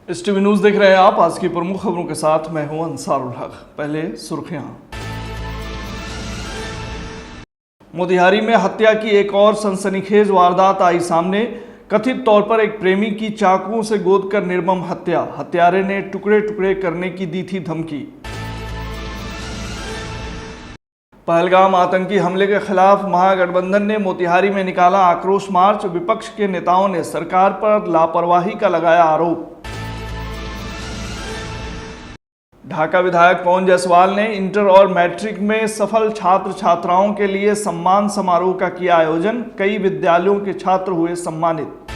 इस TV news देख रहे हैं आप। आज की प्रमुख खबरों के साथ मैं हूं अंसारुल हक। पहले सुर्खियां। मोतिहारी में हत्या की एक और सनसनीखेज वारदात आई सामने। कथित तौर पर एक प्रेमी की चाकुओं से गोदकर निर्मम हत्या। हत्यारे ने टुकड़े टुकड़े करने की दी थी धमकी। पहलगाम आतंकी हमले के खिलाफ महागठबंधन ने मोतिहारी में निकाला आक्रोश मार्च। विपक्ष के नेताओं ने सरकार पर लापरवाही का लगाया आरोप। ढाका विधायक पवन जायसवाल ने इंटर और मैट्रिक में सफल छात्र छात्राओं के लिए सम्मान समारोह का किया आयोजन। कई विद्यालयों के छात्र हुए सम्मानित।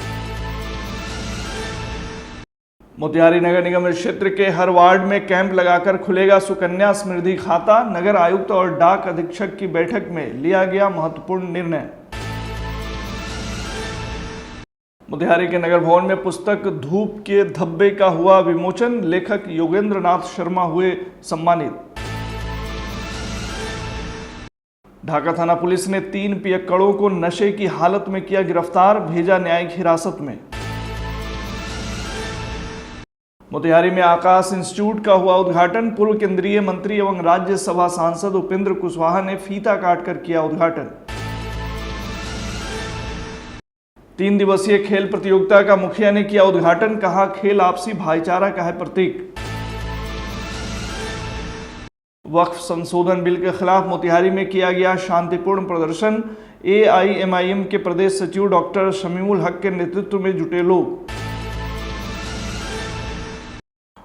मोतिहारी नगर निगम क्षेत्र के हर वार्ड में कैंप लगाकर खुलेगा सुकन्या समृद्धि खाता। नगर आयुक्त और डाक अधीक्षक की बैठक में लिया गया महत्वपूर्ण निर्णय। मोतिहारी के नगर भवन में पुस्तक धूप के धब्बे का हुआ विमोचन। लेखक योगेंद्र नाथ शर्मा हुए सम्मानित। ढाका थाना पुलिस ने 3 पियक्कड़ों को नशे की हालत में किया गिरफ्तार, भेजा न्यायिक हिरासत में। मोतिहारी में आकाश इंस्टीट्यूट का हुआ उद्घाटन। पूर्व केंद्रीय मंत्री एवं राज्यसभा सांसद उपेंद्र कुशवाहा ने फीता काटकर किया उद्घाटन। 3 दिवसीय खेल प्रतियोगिता का मुखिया ने किया उद्घाटन। कहा, खेल आपसी भाईचारा का है प्रतीक। वक्फ संशोधन बिल के खिलाफ मोतिहारी में किया गया शांतिपूर्ण प्रदर्शन। AIMIM के प्रदेश सचिव डॉक्टर शमीउल हक के नेतृत्व में जुटे लोग।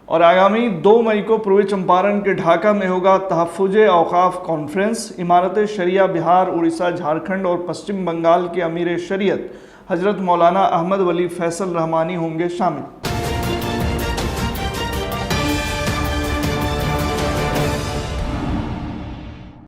और आगामी 2 मई को पूर्वी चंपारण के ढाका में होगा तहफ्फुज़े औकाफ कॉन्फ्रेंस। इमारत शरिया बिहार, उड़ीसा, झारखंड और पश्चिम बंगाल के अमीर शरीयत हजरत मौलाना अहमद वली फैसल रहमानी होंगे शामिल।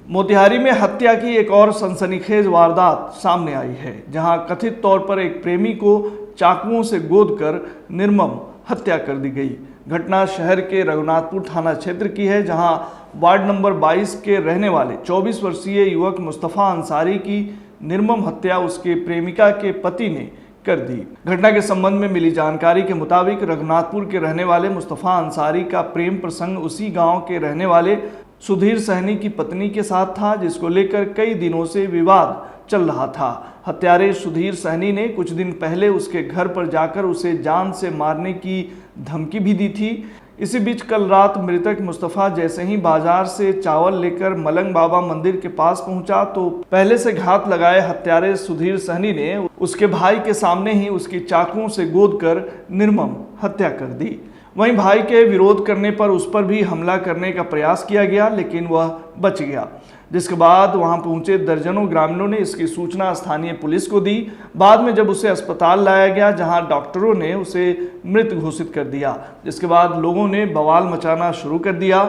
मोतिहारी में हत्या की एक और सनसनीखेज वारदात सामने आई है, जहां कथित तौर पर एक प्रेमी को चाकुओं से गोदकर निर्मम हत्या कर दी गई। घटना शहर के रघुनाथपुर थाना क्षेत्र की है, जहां वार्ड नंबर 22 के रहने वाले 24 वर्षीय युवक मुस्तफ़ा अंसारी की निर्मम हत्या उसके प्रेमिका के पति ने कर दी। घटना के संबंध में मिली जानकारी के मुताबिक रघुनाथपुर के रहने वाले मुस्तफ़ा अंसारी का प्रेम प्रसंग उसी गांव के रहने वाले सुधीर सहनी की पत्नी के साथ था, जिसको लेकर कई दिनों से विवाद चल रहा था। हत्यारे सुधीर सहनी ने कुछ दिन पहले उसके घर पर जाकर उसे जान से मारने की धमकी भी दी थी। इसी बीच कल रात मृतक मुस्तफ़ा जैसे ही बाजार से चावल लेकर मलंग बाबा मंदिर के पास पहुंचा तो पहले से घात लगाए हत्यारे सुधीर सहनी ने उसके भाई के सामने ही उसकी चाकुओं से गोदकर निर्मम हत्या कर दी। वहीं भाई के विरोध करने पर उस पर भी हमला करने का प्रयास किया गया, लेकिन वह बच गया, जिसके बाद वहां पहुंचे दर्जनों ग्रामीणों ने इसकी सूचना स्थानीय पुलिस को दी। बाद में जब उसे अस्पताल लाया गया, जहां डॉक्टरों ने उसे मृत घोषित कर दिया, जिसके बाद लोगों ने बवाल मचाना शुरू कर दिया।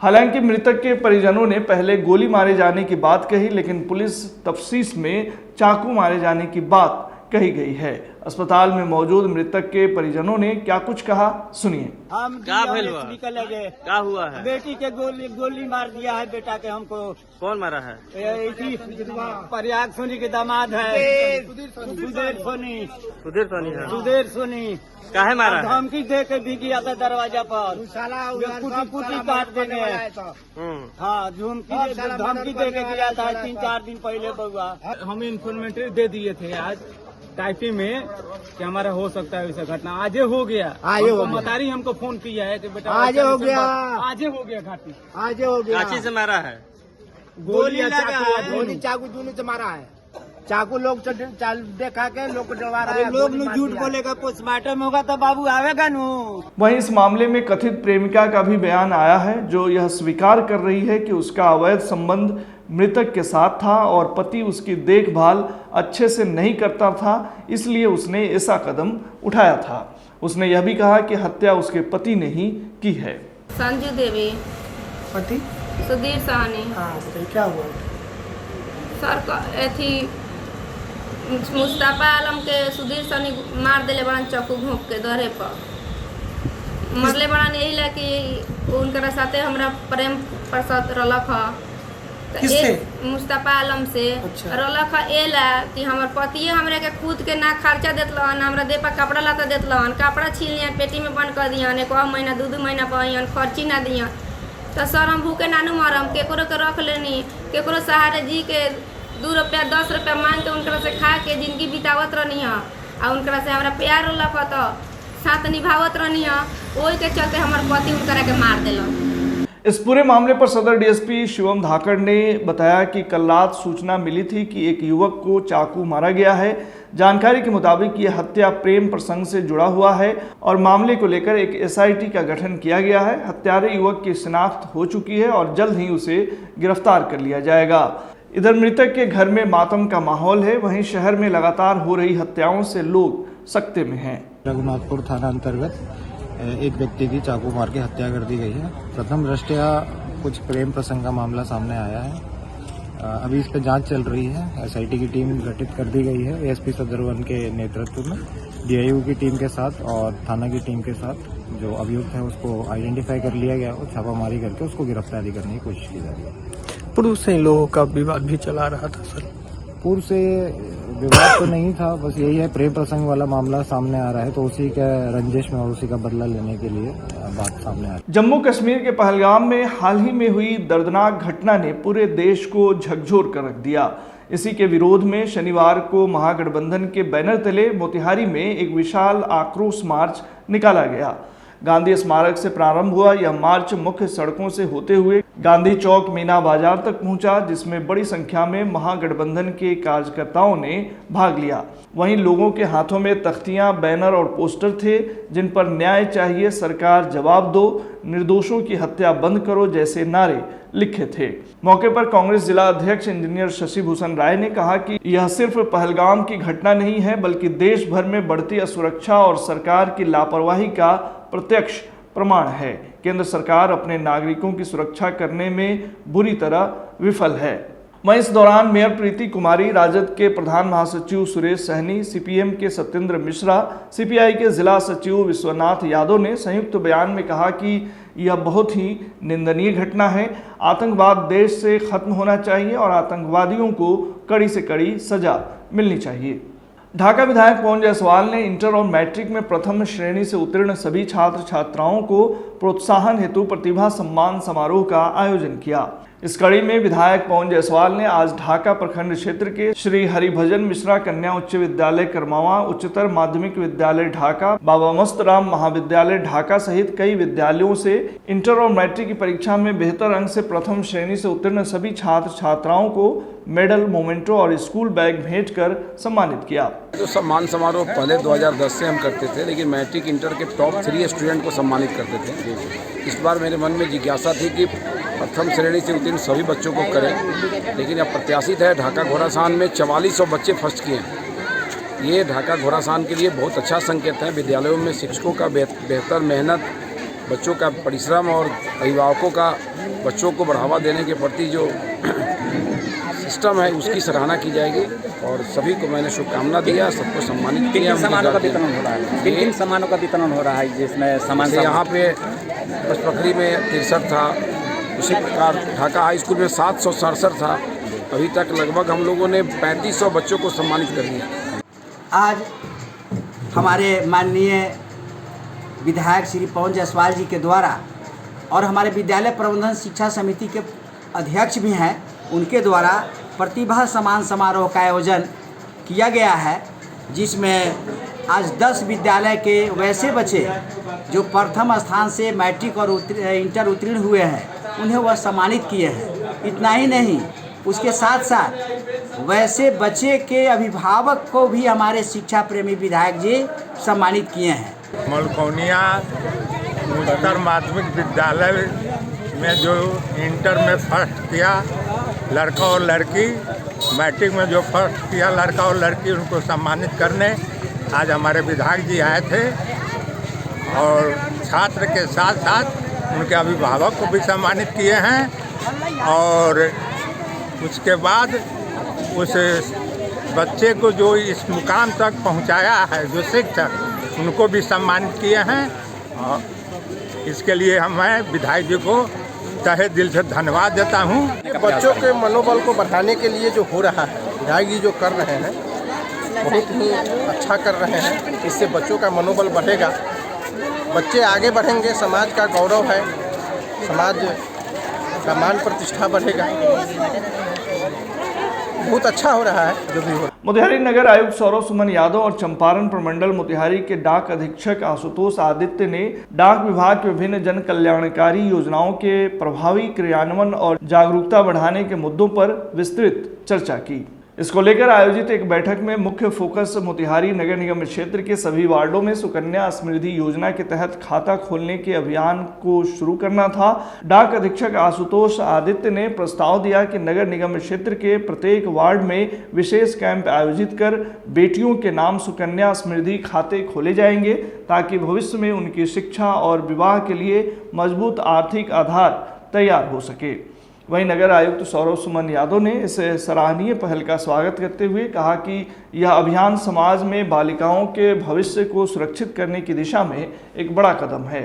हालांकि मृतक के परिजनों ने पहले गोली मारे जाने की बात कही, लेकिन पुलिस तफ्तीश में चाकू मारे जाने की बात कही गई है। अस्पताल में मौजूद मृतक के परिजनों ने क्या कुछ कहा, सुनिए। हम क्या हुआ है? बेटी के गोली मार दिया है बेटा के। हमको कौन मारा है? प्रयाग सोनी के दामाद है सुधीर सोनी। सुधीर सोनी काहे मारा? धमकी दे के भी गया था दरवाजा पर, कुटी काट देंगे। हाँ, धमकी दे के गया था 3-4 दिन पहले। बउआ, हम इन्फॉर्मेट दे दिए थे आज टाइपी में कि हमारा हो सकता है वैसा घटना। आजे हो गया। मतारी हमको फोन किया है कि बेटा आजे हो गया घाटी आजे हो गया। काची से मारा है? गोली लगा है, गोली चाकू दोनों से मारा है। चाकू लोग देखा के लोग डरा रहे हैं। लोग झूठ बोलेगा, पोस्टमार्टम होगा तो बाबू आवेगा नू। वहीं इस मामले में कथित प्रेमिका का भी बयान आया है, जो यह स्वीकार कर रही है कि उसका अवैध संबंध मृतक के साथ था और पति उसकी देखभाल अच्छे से नहीं करता था, इसलिए उसने ऐसा कदम उठाया था। उसने यह भी कहा कि हत्या उसके पति ने ही की है। संजू देवी, पति सुधीर सहनी। हाँ, क्या हुआ? सर थी मुस्तफा आलम के सुधीर सहनी मार दिले बड़न चक्कू घोंप के दरे पर मरले बड़न। यही ला कि उनके साथे हमरा प्रेम प्रसाद रलक ह। तो किससे? मुस्तफा आलम से। अच्छा। रलख एला कि हमर पतिए हमरे के खुद के ना खर्चा देतलन, हमरा दे पर कपड़ा लता देतलन, कपड़ा छीन लियन, पेटी में बंद कर दियन, एक महीना 2 महीना पाइयन, खर्ची ना दियन। तो सर हम भूखे नानू मरम, केकरो के रख लेनी, केकरो सहारे जी के 2 रुपया 10 रुपया मांग के उनकरा से खा के जिंदगी बितावत रहनी है। और उनकरा से हमरा प्यार रलख तो साथ निभावत रहनी है। ओही के चलते हमर पति उनकरा के मार देलन। इस पूरे मामले पर सदर डीएसपी शिवम धाकड़ ने बताया कि कल रात सूचना मिली थी कि एक युवक को चाकू मारा गया है। जानकारी के मुताबिक ये हत्या प्रेम प्रसंग से जुड़ा हुआ है और मामले को लेकर एक एसआईटी का गठन किया गया है। हत्यारे युवक की शिनाख्त हो चुकी है और जल्द ही उसे गिरफ्तार कर लिया जाएगा। इधर मृतक के घर में मातम का माहौल है, वहीं शहर में लगातार हो रही हत्याओं से लोग सकते में हैं। रघुनाथपुर थाना अंतर्गत एक व्यक्ति की चाकू मार के हत्या कर दी गई है। प्रथम दृष्टया कुछ प्रेम प्रसंग का मामला सामने आया है। अभी इस पर जांच चल रही है। एसआईटी की टीम गठित कर दी गई है एएसपी सदर वन के नेतृत्व में। डीआईयू की टीम के साथ और थाना की टीम के साथ जो अभियुक्त है उसको आइडेंटिफाई कर लिया गया और छापामारी करके उसको गिरफ्तारी करने की कोशिश की जा रही है। पूर्व से इन लोगों का विवाद भी चला रहा था सर। पूर्व से विवाद तो नहीं था, बस यही है प्रेम प्रसंग वाला मामला सामने आ रहा है तो उसी का रंजिश में और उसी का बदला लेने के लिए बात सामने आ रही है। जम्मू कश्मीर के पहलगाम में हाल ही में हुई दर्दनाक घटना ने पूरे देश को झकझोर कर रख दिया। इसी के विरोध में शनिवार को महागठबंधन के बैनर तले मोतिहारी में एक विशाल आक्रोश मार्च निकाला गया। गांधी स्मारक से प्रारंभ हुआ यह मार्च मुख्य सड़कों से होते हुए गांधी चौक मीना बाजार तक पहुंचा, जिसमें बड़ी संख्या में महागठबंधन के कार्यकर्ताओं ने भाग लिया। वहीं लोगों के हाथों में तख्तियां, बैनर और पोस्टर थे जिन पर न्याय चाहिए, सरकार जवाब दो, निर्दोषों की हत्या बंद करो जैसे नारे लिखे थे। मौके पर कांग्रेस जिला अध्यक्ष इंजीनियर शशि भूषण राय ने कहा कि यह सिर्फ पहलगाम की घटना नहीं है बल्कि देश भर में बढ़ती असुरक्षा और सरकार की लापरवाही का प्रत्यक्ष प्रमाण है। केंद्र सरकार अपने नागरिकों की सुरक्षा करने में बुरी तरह विफल है। वहीं इस दौरान मेयर प्रीति कुमारी, राजद के प्रधान महासचिव सुरेश सहनी, सीपीएम के सत्येंद्र मिश्रा, सीपीआई के जिला सचिव विश्वनाथ यादव ने संयुक्त बयान में कहा कि यह बहुत ही निंदनीय घटना है। आतंकवाद देश से खत्म होना चाहिए और आतंकवादियों को कड़ी से कड़ी सजा मिलनी चाहिए। ढाका विधायक पवन जायसवाल ने इंटर और मैट्रिक में प्रथम श्रेणी से उत्तीर्ण सभी छात्र छात्राओं को प्रोत्साहन हेतु प्रतिभा सम्मान समारोह का आयोजन किया। इस कड़ी में विधायक पवन जायसवाल ने आज ढाका प्रखंड क्षेत्र के श्री हरिभजन मिश्रा कन्या उच्च विद्यालय करमावा, उच्चतर माध्यमिक विद्यालय ढाका, बाबा मस्त राम महाविद्यालय ढाका सहित कई विद्यालयों से इंटर और मैट्रिक की परीक्षा में बेहतर अंक से प्रथम श्रेणी से उत्तीर्ण सभी छात्र छात्राओं को मेडल, मोमेंटो और स्कूल बैग भेंट कर सम्मानित किया। तो सम्मान समारोह पहले 2010 से हम करते थे, लेकिन मैट्रिक इंटर के टॉप 3 स्टूडेंट को सम्मानित करते थे। इस बार मेरे मन में जिज्ञासा थी कि प्रथम श्रेणी से उत्तीर्ण सभी बच्चों को करें, लेकिन अब प्रत्याशित है ढाका घोड़ासान में 4400 बच्चे फर्स्ट किए हैं। ये ढाका घोड़ासान के लिए बहुत अच्छा संकेत है। विद्यालयों में शिक्षकों का बेहतर मेहनत, बच्चों का परिश्रम और अभिभावकों का बच्चों को बढ़ावा देने के प्रति जो सिस्टम है उसकी सराहना की जाएगी और सभी को मैंने शुभकामना दिया, सबको सम्मानित किया। सम्मानों का वितरण हो रहा है, किन सम्मानों का वितरण हो रहा है जिसमें सम्मान यहाँ पे पचपकड़ी में 63 था, उसी प्रकार ढाका हाई स्कूल में 767 था। अभी तक लगभग हम लोगों ने 3500 बच्चों को सम्मानित कर दिया। आज हमारे माननीय विधायक श्री पवन जायसवाल जी के द्वारा और हमारे विद्यालय प्रबंधन शिक्षा समिति के अध्यक्ष भी हैं, उनके द्वारा प्रतिभा सम्मान समारोह का आयोजन किया गया है, जिसमें आज 10 विद्यालय के वैसे बच्चे जो प्रथम स्थान से मैट्रिक और इंटर उत्तीर्ण हुए हैं उन्हें वह सम्मानित किए हैं। इतना ही नहीं, उसके साथ साथ वैसे बच्चे के अभिभावक को भी हमारे शिक्षा प्रेमी विधायक जी सम्मानित किए हैं। मलकौनिया उच्चतर माध्यमिक विद्यालय में जो इंटर में फर्स्ट किया लड़का और लड़की, मैट्रिक में जो फर्स्ट किया लड़का और लड़की, उनको सम्मानित करने आज हमारे विधायक जी आए थे और छात्र के साथ साथ उनके अभिभावक को भी सम्मानित किए हैं और उसके बाद उस बच्चे को जो इस मुकाम तक पहुंचाया है जो शिक्षक, उनको भी सम्मानित किए हैं और इसके लिए मैं विधायक जी को तहे दिल से धन्यवाद देता हूँ। बच्चों के मनोबल को बढ़ाने के लिए जो हो रहा है, विधायक जी जो कर रहे हैं बहुत ही अच्छा कर रहे हैं। इससे बच्चों का मनोबल बढ़ेगा, बच्चे आगे बढ़ेंगे, समाज का गौरव है, समाज का मान प्रतिष्ठा बढ़ेगा। बहुत अच्छा हो रहा है जो भी हो रहा है। मोतिहारी नगर आयुक्त सौरभ सुमन यादव और चंपारण प्रमंडल मोतिहारी के डाक अधीक्षक आशुतोष आदित्य ने डाक विभाग के विभिन्न जन कल्याणकारी योजनाओं के प्रभावी क्रियान्वयन और जागरूकता बढ़ाने के मुद्दों पर विस्तृत चर्चा की। इसको लेकर आयोजित एक बैठक में मुख्य फोकस मोतिहारी नगर निगम क्षेत्र के सभी वार्डों में सुकन्या समृद्धि योजना के तहत खाता खोलने के अभियान को शुरू करना था। डाक अधीक्षक आशुतोष आदित्य ने प्रस्ताव दिया कि नगर निगम क्षेत्र के प्रत्येक वार्ड में विशेष कैंप आयोजित कर बेटियों के नाम सुकन्या समृद्धि खाते खोले जाएंगे ताकि भविष्य में उनकी शिक्षा और विवाह के लिए मजबूत आर्थिक आधार तैयार हो सके। वहीं नगर आयुक्त सौरभ सुमन यादव ने इस सराहनीय पहल का स्वागत करते हुए कहा कि यह अभियान समाज में बालिकाओं के भविष्य को सुरक्षित करने की दिशा में एक बड़ा कदम है।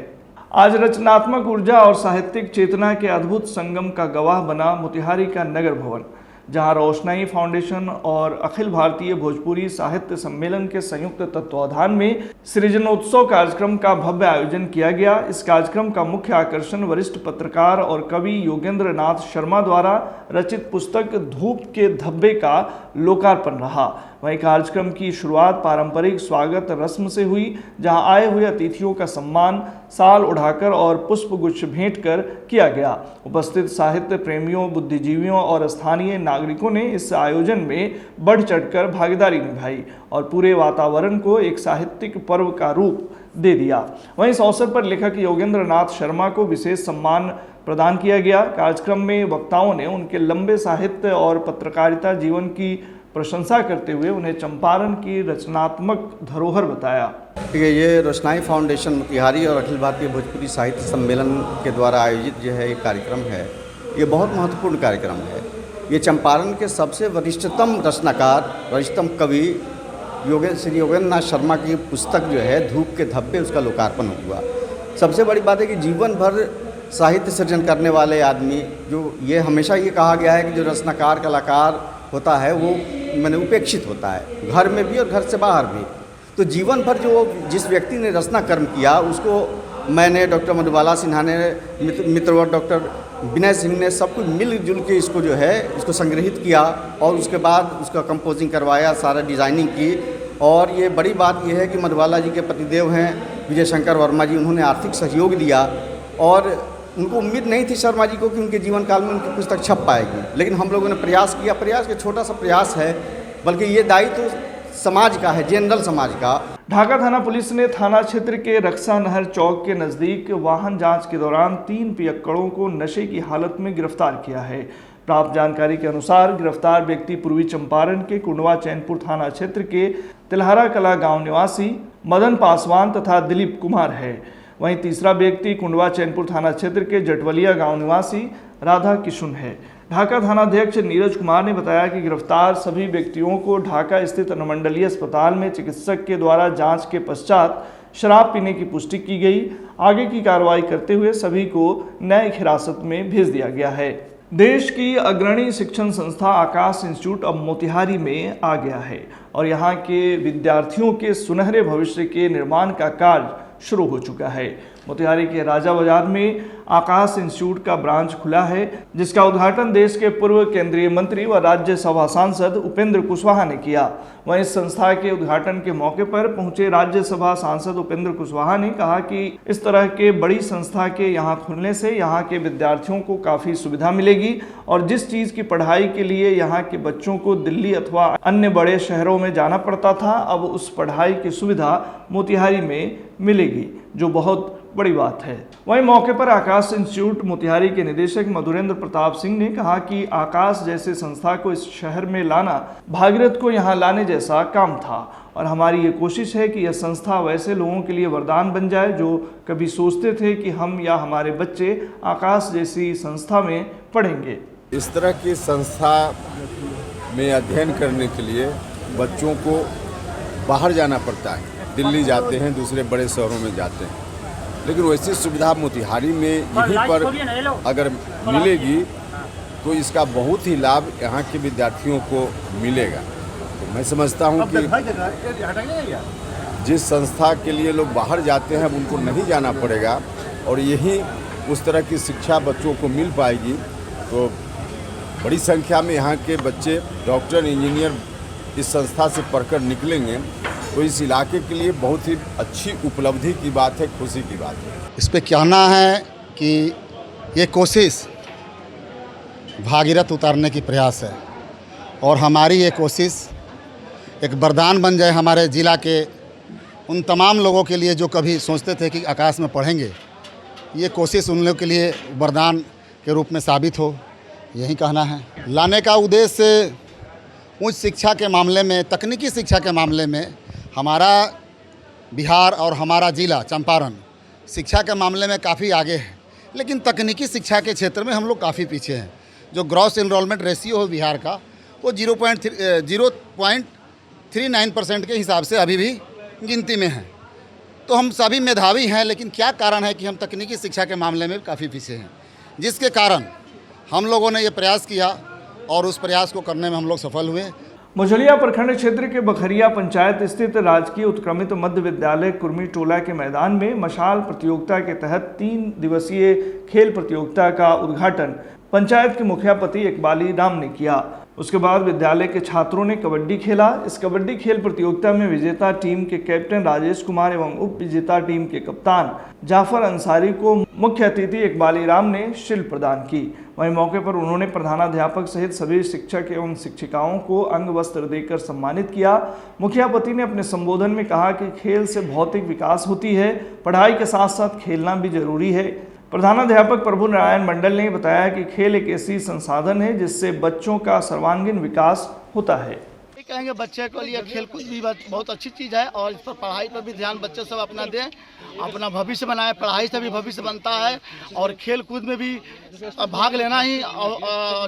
आज रचनात्मक ऊर्जा और साहित्यिक चेतना के अद्भुत संगम का गवाह बना मोतिहारी का नगर भवन, जहां रोशनाई फाउंडेशन और अखिल भारतीय भोजपुरी साहित्य सम्मेलन के संयुक्त तत्वाधान में सृजनोत्सव कार्यक्रम का भव्य आयोजन किया गया। इस कार्यक्रम का मुख्य आकर्षण वरिष्ठ पत्रकार और कवि योगेंद्र नाथ शर्मा द्वारा रचित पुस्तक धूप के धब्बे का लोकार्पण रहा। वहीं कार्यक्रम की शुरुआत पारंपरिक स्वागत रस्म से हुई, जहां आए हुए अतिथियों का सम्मान साल उठाकर और पुष्पगुच्छ भेंट कर किया गया। उपस्थित साहित्य प्रेमियों, बुद्धिजीवियों और स्थानीय नागरिकों ने इस आयोजन में बढ़ चढ़कर भागीदारी निभाई और पूरे वातावरण को एक साहित्यिक पर्व का रूप दे दिया। वहीं इस अवसर पर लेखक योगेंद्र नाथ शर्मा को विशेष सम्मान प्रदान किया गया। कार्यक्रम में वक्ताओं ने उनके लंबे साहित्य और पत्रकारिता जीवन की प्रशंसा करते हुए उन्हें चंपारण की रचनात्मक धरोहर बताया। ये रोशनाई फाउंडेशन मोतिहारी और अखिल भारतीय भोजपुरी साहित्य सम्मेलन के द्वारा आयोजित जो है ये कार्यक्रम है, ये बहुत महत्वपूर्ण कार्यक्रम है। ये चंपारण के सबसे वरिष्ठतम रचनाकार, वरिष्ठतम कवि श्री योगेंद्र नाथ शर्मा की पुस्तक जो है धूप के धब्बे, उसका लोकार्पण हुआ। सबसे बड़ी बात है कि जीवन भर साहित्य सृजन करने वाले आदमी, जो ये हमेशा ये कहा गया है कि जो रचनाकार कलाकार होता है वो मैंने उपेक्षित होता है, घर में भी और घर से बाहर भी। तो जीवन भर जो जिस व्यक्ति ने रचना कर्म किया उसको मैंने, डॉक्टर मधुबाला सिन्हा ने, मित्रवर डॉक्टर विनय सिंह ने, सब कुछ मिलजुल के इसको जो है इसको संग्रहित किया और उसके बाद उसका कंपोजिंग करवाया, सारा डिज़ाइनिंग की। और ये बड़ी बात ये है कि मधुबाला जी के पतिदेव हैं विजय शंकर वर्मा जी, उन्होंने आर्थिक सहयोग दिया और उनको उम्मीद नहीं थी शर्मा जी को कि उनके जीवन काल में उनकी पुस्तक छप पाएगी, लेकिन हम लोगों ने प्रयास किया। प्रयास के छोटा सा प्रयास है, बल्कि ये दायित्व समाज का है, जनरल समाज का। ढाका थाना पुलिस ने थाना क्षेत्र के रक्षा नहर चौक के नजदीक वाहन जांच के दौरान 3 पियक्कड़ों को नशे की हालत में गिरफ्तार किया है। प्राप्त जानकारी के अनुसार गिरफ्तार व्यक्ति पूर्वी चंपारण के कुंडवा चैनपुर थाना क्षेत्र के तिलहरा कला गांव निवासी मदन पासवान तथा दिलीप कुमार है। वहीं तीसरा व्यक्ति कुंडवा चैनपुर थाना क्षेत्र के जटवलिया गांव निवासी राधा किशुन है। ढाका थानाध्यक्ष नीरज कुमार ने बताया कि गिरफ्तार सभी व्यक्तियों को ढाका स्थित अनुमंडलीय अस्पताल में चिकित्सक के द्वारा जांच के पश्चात शराब पीने की पुष्टि की गई। आगे की कार्रवाई करते हुए सभी को न्यायिक हिरासत में भेज दिया गया है। देश की अग्रणी शिक्षण संस्था आकाश इंस्टीट्यूट अब मोतिहारी में आ गया है और यहाँ के विद्यार्थियों के सुनहरे भविष्य के निर्माण का कार्य शुरू हो चुका है। मोतिहारी के राजा बाजार में आकाश इंस्टीट्यूट का ब्रांच खुला है, जिसका उद्घाटन देश के पूर्व केंद्रीय मंत्री व राज्यसभा सांसद उपेंद्र कुशवाहा ने किया। वहीं इस संस्था के उद्घाटन के मौके पर पहुंचे राज्यसभा सांसद उपेंद्र कुशवाहा ने कहा कि इस तरह के बड़ी संस्था के यहाँ खुलने से यहाँ के विद्यार्थियों को काफ़ी सुविधा मिलेगी और जिस चीज़ की पढ़ाई के लिए यहाँ के बच्चों को दिल्ली अथवा अन्य बड़े शहरों में जाना पड़ता था, अब उस पढ़ाई की सुविधा मोतिहारी में मिलेगी, जो बहुत बड़ी बात है। वहीं मौके पर आकाश इंस्टीट्यूट मोतिहारी के निदेशक मधुरेंद्र प्रताप सिंह ने कहा कि आकाश जैसे संस्था को इस शहर में लाना भागीरथ को यहाँ लाने जैसा काम था और हमारी ये कोशिश है कि यह संस्था वैसे लोगों के लिए वरदान बन जाए जो कभी सोचते थे कि हम या हमारे बच्चे आकाश जैसी संस्था में पढ़ेंगे। इस तरह की संस्था में अध्ययन करने के लिए बच्चों को बाहर जाना पड़ता है, दिल्ली जाते हैं, दूसरे बड़े शहरों में जाते हैं। लेकिन वैसी सुविधा मोतिहारी में यहीं पर अगर मिलेगी तो इसका बहुत ही लाभ यहाँ के विद्यार्थियों को मिलेगा। तो मैं समझता हूँ कि जिस संस्था के लिए लोग बाहर जाते हैं उनको नहीं जाना पड़ेगा और यहीं उस तरह की शिक्षा बच्चों को मिल पाएगी। तो बड़ी संख्या में यहाँ के बच्चे डॉक्टर, इंजीनियर इस संस्था से पढ़कर निकलेंगे तो इस इलाके के लिए बहुत ही अच्छी उपलब्धि की बात है, खुशी की बात है। इस पे कहना है कि ये कोशिश भागीरथ उतारने की प्रयास है और हमारी ये कोशिश एक वरदान बन जाए हमारे ज़िला के उन तमाम लोगों के लिए जो कभी सोचते थे कि आकाश में पढ़ेंगे। ये कोशिश उन लोगों के लिए वरदान के रूप में साबित हो, यही कहना है। लाने का उद्देश्य उच्च शिक्षा के मामले में, तकनीकी शिक्षा के मामले में हमारा बिहार और हमारा ज़िला चंपारण शिक्षा के मामले में काफ़ी आगे है, लेकिन तकनीकी शिक्षा के क्षेत्र में हम लोग काफ़ी पीछे हैं। जो ग्रॉस एनरोलमेंट रेशियो है बिहार का वो 0.39% के हिसाब से अभी भी गिनती में है। तो हम सभी मेधावी हैं, लेकिन क्या कारण है कि हम तकनीकी शिक्षा के मामले में काफ़ी पीछे हैं, जिसके कारण हम लोगों ने ये प्रयास किया और उस प्रयास को करने में हम लोग सफल हुए। मझौलिया प्रखंड क्षेत्र के बखरिया पंचायत स्थित राजकीय उत्क्रमित मध्य विद्यालय कुर्मी टोला के मैदान में मशाल प्रतियोगिता के तहत 3 दिवसीय खेल प्रतियोगिता का उद्घाटन पंचायत के मुखियापति इकबाली राम ने किया। उसके बाद विद्यालय के छात्रों ने कबड्डी खेला। इस कबड्डी खेल प्रतियोगिता में विजेता टीम के कैप्टन राजेश कुमार एवं उप विजेता टीम के कप्तान जाफर अंसारी को मुख्य अतिथि इकबाली राम ने शील्ड प्रदान की। वहीं मौके पर उन्होंने प्रधानाध्यापक सहित सभी शिक्षक एवं शिक्षिकाओं को अंग वस्त्र देकर सम्मानित किया। मुखियापति ने अपने संबोधन में कहा कि खेल से भौतिक विकास होती है, पढ़ाई के साथ साथ खेलना भी जरूरी है। प्रधानाध्यापक प्रभु नारायण मंडल ने बताया कि खेल एक ऐसी संसाधन है जिससे बच्चों का सर्वांगीण विकास होता है। कहेंगे बच्चे के लिए खेलकूद भी बहुत अच्छी चीज़ है और इस पर पढ़ाई पर भी ध्यान बच्चे सब अपना दें, अपना भविष्य बनाए। पढ़ाई से भी भविष्य बनता है और खेल कूद में भी भाग लेना ही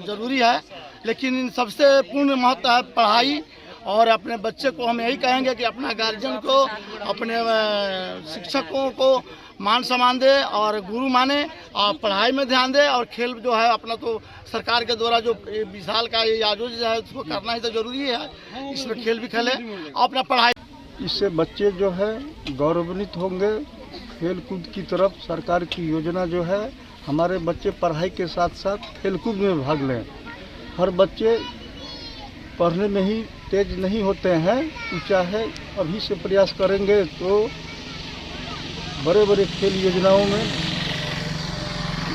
ज़रूरी है, लेकिन सबसे पूर्ण महत्व है पढ़ाई। और अपने बच्चे को हम यही कहेंगे कि अपना गार्जियन को, अपने शिक्षकों को मान सम्मान दे और गुरु माने और पढ़ाई में ध्यान दे। और खेल जो है अपना तो सरकार के द्वारा जो विशाल का ये आयोजन है उसको करना ही तो जरूरी है, इसमें खेल भी खेले अपना पढ़ाई। इससे बच्चे जो है गौरवान्वित होंगे खेल कूद की तरफ। सरकार की योजना जो है हमारे बच्चे पढ़ाई के साथ साथ खेल कूद में भाग लें। हर बच्चे पढ़ने में ही तेज नहीं होते हैं, चाहे अभी से प्रयास करेंगे तो बड़े बड़े खेल योजनाओं में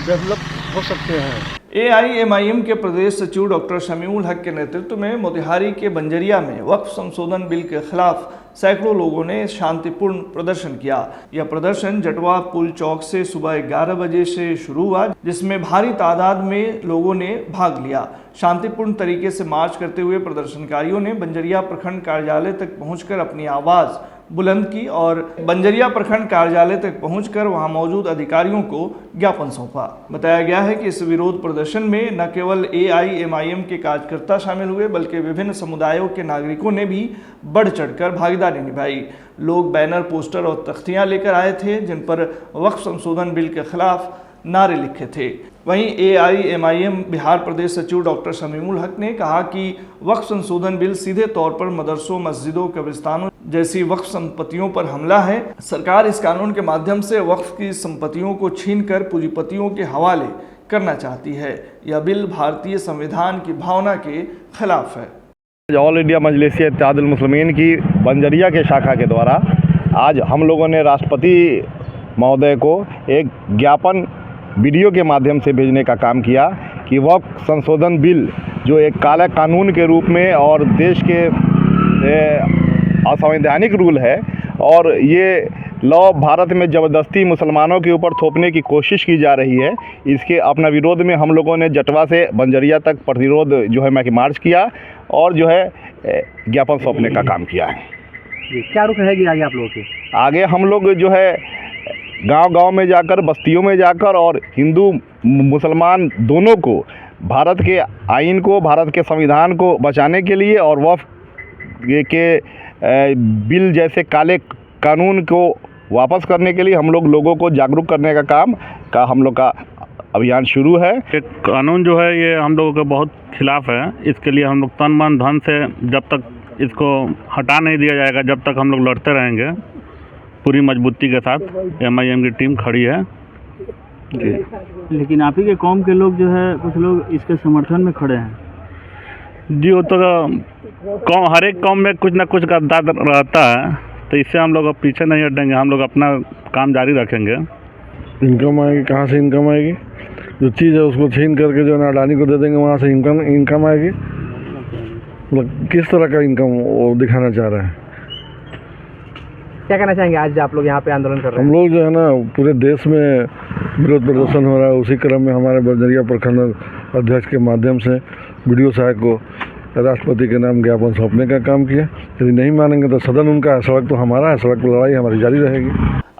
डेवलप हो सकते हैं। AIMIM के प्रदेश सचिव डॉक्टर शमीउल हक के नेतृत्व में मोतिहारी के बंजरिया में वक्फ संशोधन बिल के खिलाफ सैकड़ों लोगों ने शांतिपूर्ण प्रदर्शन किया। यह प्रदर्शन जटवा पुल चौक से सुबह 11 बजे से शुरू हुआ, जिसमें भारी तादाद में लोगों ने भाग लिया। शांतिपूर्ण तरीके से मार्च करते हुए प्रदर्शनकारियों ने बंजरिया प्रखंड कार्यालय तक पहुंचकर अपनी आवाज़ बुलंद की और बंजरिया प्रखंड कार्यालय तक पहुंचकर वहां मौजूद अधिकारियों को ज्ञापन सौंपा। बताया गया है कि इस विरोध प्रदर्शन में न केवल AIMIM के कार्यकर्ता शामिल हुए, बल्कि विभिन्न समुदायों के नागरिकों ने भी बढ़ चढ़कर भागीदारी निभाई। लोग बैनर, पोस्टर और तख्तियां लेकर आए थे, जिन पर वक्फ संशोधन बिल के खिलाफ नारे लिखे थे। वहीं AIMIM बिहार प्रदेश सचिव डॉक्टर शमीउल हक ने कहा कि वक्फ संशोधन बिल सीधे तौर पर मदरसों, मस्जिदों, कब्रिस्तानों जैसी वक्फ संपत्तियों पर हमला है। सरकार इस कानून के माध्यम से वक्फ की संपत्तियों को छीनकर पूंजीपतियों के हवाले करना चाहती है। यह बिल भारतीय संविधान की भावना के खिलाफ है। ऑल इंडिया मजलिस इत्तेहादुल मुस्लिमीन की बंजरिया के शाखा के द्वारा आज हम लोगों ने राष्ट्रपति महोदय को एक ज्ञापन वीडियो के माध्यम से भेजने का काम किया कि वक्फ संशोधन बिल जो एक काला कानून के रूप में और देश के असंवैधानिक रूल है और ये लॉ भारत में ज़बरदस्ती मुसलमानों के ऊपर थोपने की कोशिश की जा रही है, इसके अपना विरोध में हम लोगों ने जटवा से बंजरिया तक प्रतिरोध जो है मार्च किया और जो है ज्ञापन सौंपने का काम किया है। क्या रुख रहेगी आगे आप लोगों के? आगे हम लोग जो है गांव-गांव में जाकर, बस्तियों में जाकर और हिंदू मुसलमान दोनों को भारत के आइन को, भारत के संविधान को बचाने के लिए और वक्फ के बिल जैसे काले कानून को वापस करने के लिए हम लोगों को जागरूक करने का काम का हम लोग का अभियान शुरू है। एक कानून जो है ये हम लोगों के बहुत खिलाफ है। इसके लिए हम लोग तन मन धन से जब तक इसको हटा नहीं दिया जाएगा, जब तक हम लोग लड़ते रहेंगे पूरी मजबूती के साथ। MIM की टीम खड़ी है जी। लेकिन आप ही के कौम के लोग जो है, कुछ लोग इसके समर्थन में खड़े हैं जी। वो तो हर एक कौम में कुछ ना कुछ गद्दार रहता है, तो इससे हम लोग पीछे नहीं हटेंगे। हम लोग अपना काम जारी रखेंगे। इनकम आएगी, कहाँ से इनकम आएगी? जो चीज़ है उसको छीन करके जो है अडानी को दे देंगे, वहाँ से इनकम आएगी। मतलब किस तरह का इनकम वो दिखाना चाह रहे हैं? क्या कहना चाहेंगे आज आप लोग यहाँ पे आंदोलन कर रहे हैं? हम लोग जो है ना पूरे देश में विरोध प्रदर्शन हो रहा है, उसी क्रम में हमारे बंजरिया प्रखंड अध्यक्ष के माध्यम से BDO साहब को राष्ट्रपति के नाम ज्ञापन सौंपने का काम किया। यदि नहीं मानेंगे तो सदन उनका है, सड़क तो हमारा है, सड़क पर लड़ाई हमारी जारी रहेगी।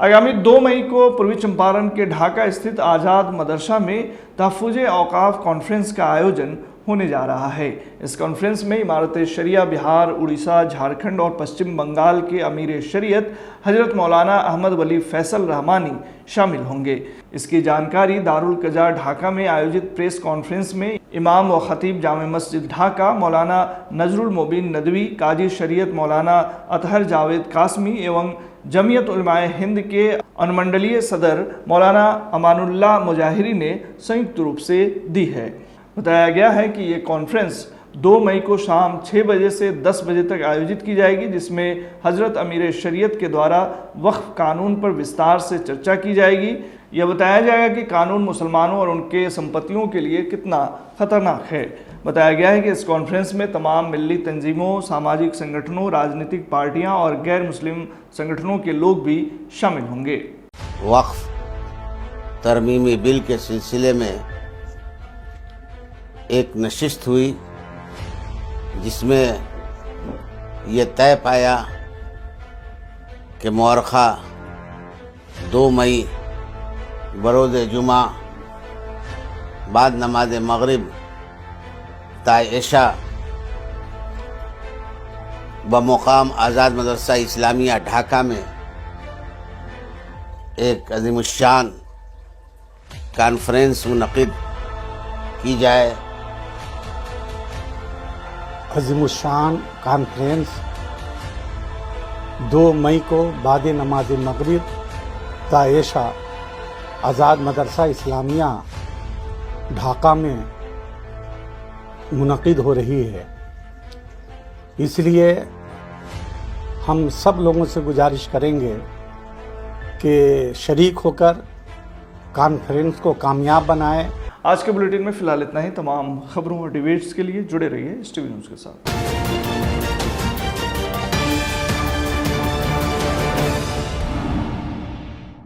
आगामी 2 मई को पूर्वी चंपारण के ढाका स्थित आज़ाद मदरसा में तहफ़्फ़ुज़े औक़ाफ़ कॉन्फ्रेंस का आयोजन होने जा रहा है। इस कॉन्फ्रेंस में इमारत शरिया बिहार, उड़ीसा, झारखंड और पश्चिम बंगाल के अमीर शरीयत हज़रत मौलाना अहमद वली फैसल रहमानी शामिल होंगे। इसकी जानकारी दारुल कज़ा ढाका में आयोजित प्रेस कॉन्फ्रेंस में इमाम व ख़तीब जामे मस्जिद ढाका मौलाना नजरुल मोबिन नदवी, काजी शरीयत मौलाना अतहर जावेद कासमी एवं जमीयत उलमाए हिंद के अनुमंडलीय सदर मौलाना अमानुल्लाह मुजाहिरी ने संयुक्त रूप से दी है। बताया गया है कि ये कॉन्फ्रेंस 2 मई को शाम 6 बजे से 10 बजे तक आयोजित की जाएगी, जिसमें हज़रत अमीर शरीयत के द्वारा वक्फ कानून पर विस्तार से चर्चा की जाएगी। यह बताया जाएगा कि कानून मुसलमानों और उनके संपत्तियों के लिए कितना खतरनाक है। बताया गया है कि इस कॉन्फ्रेंस में तमाम मिली तंजीमों, सामाजिक संगठनों, राजनीतिक पार्टियां और गैर मुस्लिम संगठनों के लोग भी शामिल होंगे। वक्फ तरमीमी बिल के सिलसिले में एक नशिस्त हुई, जिसमें ये तय पाया कि मुअर्रखा 2 मई बरोज़ जुमा बाद नमाज मगरिब तायशा बमुकाम आज़ाद मदरसा इस्लामिया ढाका में एक अज़ीमुश्शान कॉन्फ्रेंस मुनक़िद की जाए। अज़ीमुश्शान कॉन्फ्रेंस 2 मई को बाद नमाज मगरिब तायशा आज़ाद मदरसा इस्लामिया ढाका में मुनक़िद हो रही है। इसलिए हम सब लोगों से गुजारिश करेंगे कि शरीक होकर कॉन्फ्रेंस को कामयाब बनाएं। आज के बुलेटिन में फिलहाल इतना ही। तमाम खबरों और डिबेट्स के लिए जुड़े रहिए STV न्यूज़ के साथ।